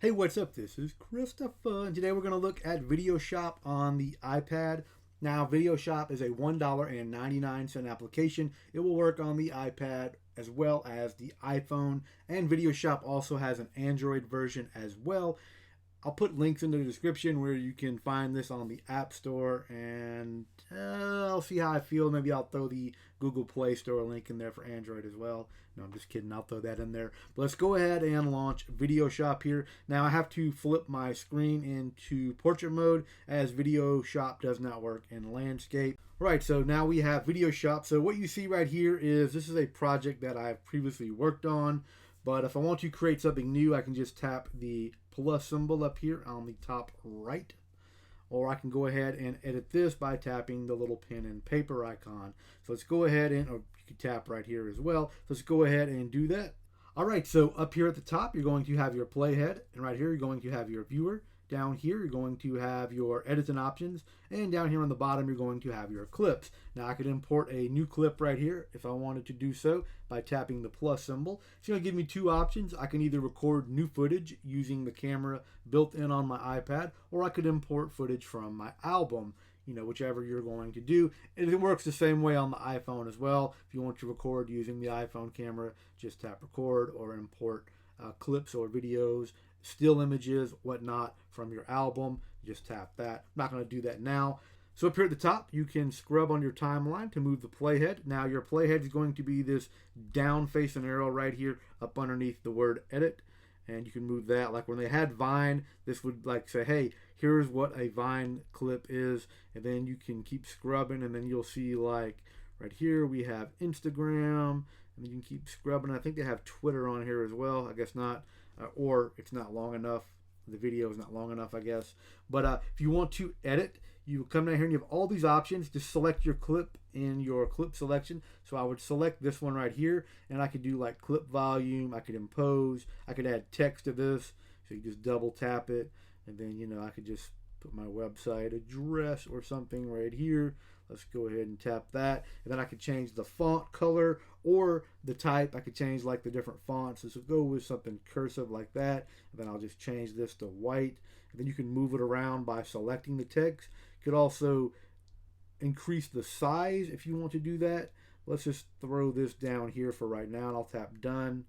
Hey, what's up? This is Christopher, and today we're going to look at Videoshop on the iPad. Now, Videoshop is a $1.99 application. It will work on the iPad as well as the iPhone, and Videoshop also has an Android version as well. I'll put links in the description where you can find this on the App Store, and I'll see how I feel. Maybe I'll throw the Google Play Store link in there for Android as well. No, I'm just kidding. I'll throw that in there. But let's go ahead and launch Videoshop here. Now, I have to flip my screen into portrait mode as Videoshop does not work in landscape. Right, so now we have Videoshop. So what you see right here is this is a project that I've previously worked on. But if I want to create something new, I can just tap the plus symbol up here on the top right. Or I can go ahead and edit this by tapping the little pen and paper icon. So let's go ahead and, or you can tap right here as well. So let's go ahead and do that. All right, so up here at the top, you're going to have your playhead. And right here, you're going to have your viewer. Down here, you're going to have your edits and options. And down here on the bottom, you're going to have your clips. Now, I could import a new clip right here if I wanted to do so by tapping the plus symbol. It's going to give me two options. I can either record new footage using the camera built in on my iPad, or I could import footage from my album, whichever you're going to do. And it works the same way on the iPhone as well. If you want to record using the iPhone camera, just tap record or import clips or videos, still images, whatnot from your album. Just tap that. I'm not going to do that now. So up here at the top, you can scrub on your timeline to move the playhead. Now your playhead is going to be this down facing arrow right here up underneath the word edit. And you can move that. Like when they had Vine, this would like say, hey, here's what a Vine clip is. And then you can keep scrubbing, and then you'll see like right here we have Instagram, and you can keep scrubbing. I think they have Twitter on here as well. I guess not. Or it's not long enough. The video is not long enough, I guess. But if you want to edit, you come down here and you have all these options. Just select your clip in your clip selection. So I would select this one right here, and I could do like clip volume. I could impose. I could add text to this. So you just double tap it, and then I could just put my website address or something right here. Let's go ahead and tap that. And then I could change the font color or the type. I could change like the different fonts. So go with something cursive like that. And then I'll just change this to white. And then you can move it around by selecting the text. You could also increase the size if you want to do that. Let's just throw this down here for right now, and I'll tap done.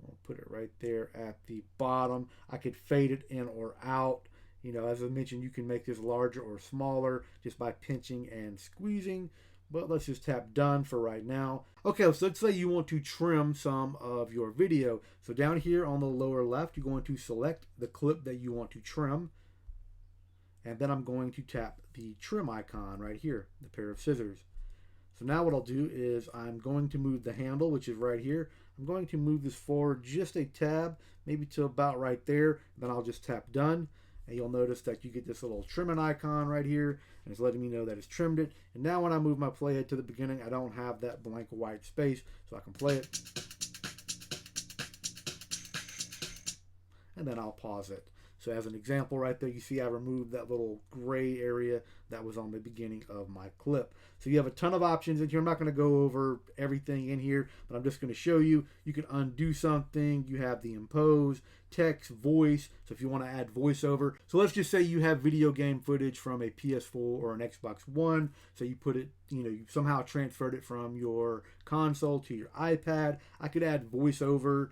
I'll put it right there at the bottom. I could fade it in or out. As I mentioned, you can make this larger or smaller just by pinching and squeezing. But let's just tap done for right now. Okay, so let's say you want to trim some of your video. So down here on the lower left, you're going to select the clip that you want to trim. And then I'm going to tap the trim icon right here, the pair of scissors. So now what I'll do is I'm going to move the handle, which is right here. I'm going to move this forward just a tab, maybe to about right there. Then I'll just tap done. And you'll notice that you get this little trimming icon right here, and it's letting me know that it's trimmed it. And now when I move my playhead to the beginning, I don't have that blank white space, so I can play it. And then I'll pause it. So as an example right there, you see I removed that little gray area that was on the beginning of my clip. So you have a ton of options in here. I'm not going to go over everything in here, but I'm just going to show you. You can undo something. You have the impose, text, voice. So if you want to add voiceover. So let's just say you have video game footage from a PS4 or an Xbox One. So you put it, you somehow transferred it from your console to your iPad. I could add voiceover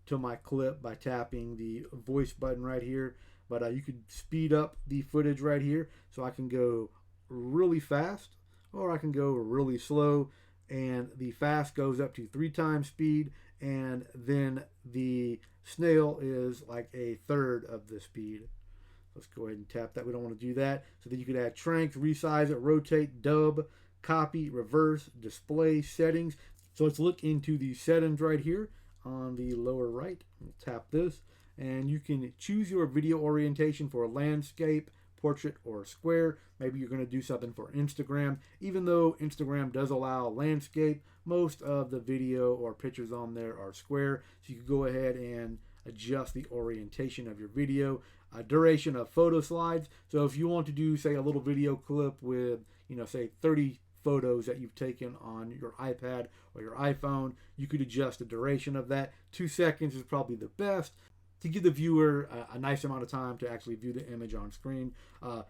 to my clip by tapping the voice button right here. But you could speed up the footage right here. So I can go really fast, or I can go really slow. And the fast goes up to 3 times speed. And then the snail is like a third of the speed. Let's go ahead and tap that. We don't want to do that. So then you could add tranks, resize it, rotate, dub, copy, reverse, display, settings. So let's look into the settings right here. On the lower right, we'll tap this, and you can choose your video orientation for landscape, portrait, or square. Maybe you're going to do something for Instagram. Even though Instagram does allow landscape, most of the video or pictures on there are square. So you can go ahead and adjust the orientation of your video. Duration of photo slides. So if you want to do, say, a little video clip with, say 30 photos that you've taken on your iPad or your iPhone, you could adjust the duration of that. 2 seconds is probably the best. to give the viewer a nice amount of time to actually view the image on screen.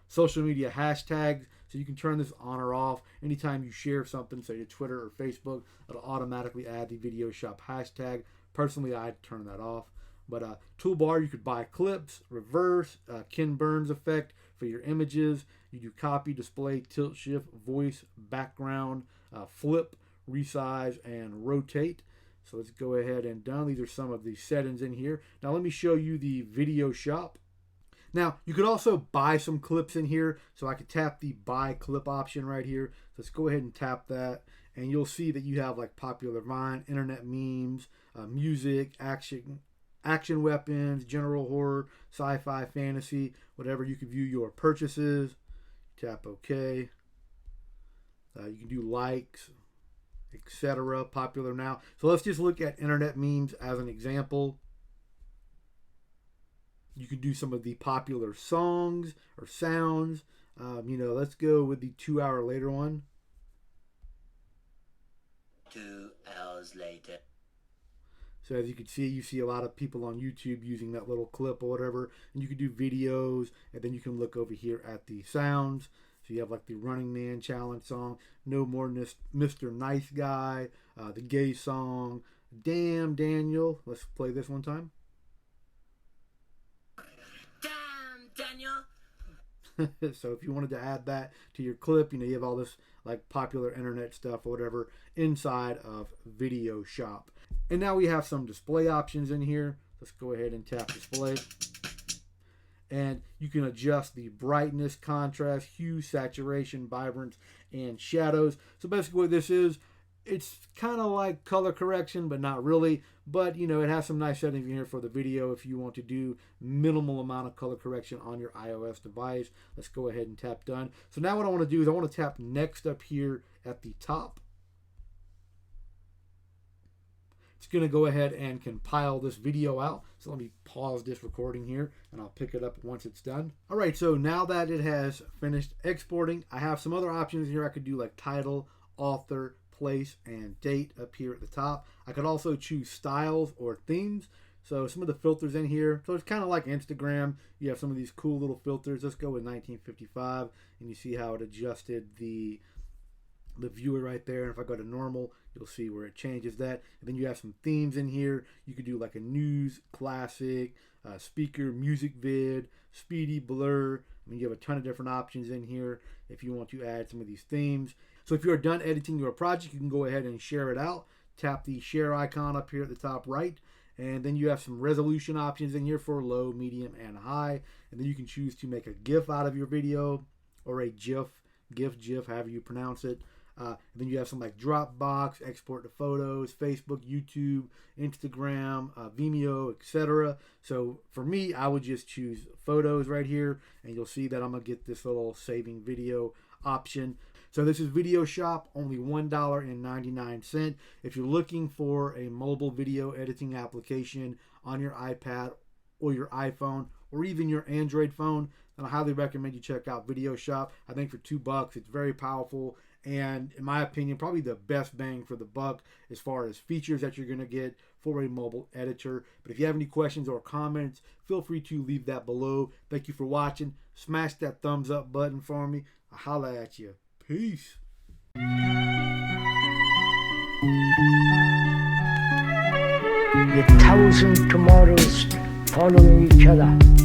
Social media hashtags, so you can turn this on or off. Anytime you share something, say to Twitter or Facebook, it'll automatically add the Videoshop hashtag. Personally, I'd turn that off. But toolbar, you could buy clips, reverse, Ken Burns effect for your images. You do copy, display, tilt, shift, voice, background, flip, resize, and rotate. So let's go ahead and done. These are some of the settings in here. Now let me show you the Videoshop. Now you could also buy some clips in here. So I could tap the buy clip option right here. So let's go ahead and tap that. And you'll see that you have like popular Vine, internet memes, music, action weapons, general horror, sci-fi, fantasy, whatever. You can view your purchases. Tap OK. You can do likes, etc. Popular now. So let's just look at internet memes as an example. You could do some of the popular songs or sounds. Let's go with the 2 hour later one. 2 hours later. So as you can see, you see a lot of people on YouTube using that little clip or whatever. And you can do videos, and then you can look over here at the sounds. So you have like the Running Man Challenge song, No More Mr. Nice Guy, the gay song, Damn Daniel. Let's play this one time. Damn, Daniel. So if you wanted to add that to your clip, you have all this like popular internet stuff or whatever inside of Videoshop. And now we have some display options in here. Let's go ahead and tap display. And you can adjust the brightness, contrast, hue, saturation, vibrance, and shadows. So basically what this is, it's kind of like color correction, but not really. But, it has some nice settings in here for the video if you want to do minimal amount of color correction on your iOS device. Let's go ahead and tap done. So now what I want to do is I want to tap next up here at the top. It's going to go ahead and compile this video out. So let me pause this recording here and I'll pick it up once it's done. All right, so now that it has finished exporting, I have some other options here. I could do like title, author, place, and date up here at the top. I could also choose styles or themes. So some of the filters in here. So it's kind of like Instagram. You have some of these cool little filters. Let's go with 1955 and you see how it adjusted the viewer right there. And if I go to normal, you'll see where it changes that. And then you have some themes in here. You could do like a news, classic, speaker, music vid, speedy, blur. You have a ton of different options in here if you want to add some of these themes. So if you're done editing your project, you can go ahead and share it out. Tap the share icon up here at the top right. And then you have some resolution options in here for low, medium, and high. And then you can choose to make a GIF out of your video or a GIF, however you pronounce it. And then you have some like Dropbox, export to photos, Facebook, YouTube, Instagram, Vimeo, etc. So for me, I would just choose photos right here, and you'll see that I'm gonna get this little saving video option. So this is Videoshop, only $1.99. If you're looking for a mobile video editing application on your iPad or your iPhone or even your Android phone, then I highly recommend you check out Videoshop. I think for $2, it's very powerful. And in my opinion, probably the best bang for the buck as far as features that you're going to get for a mobile editor. But if you have any questions or comments, feel free to leave that below. Thank you for watching. Smash that thumbs up button for me. I'll holla at you. Peace. A thousand tomorrows follow each other.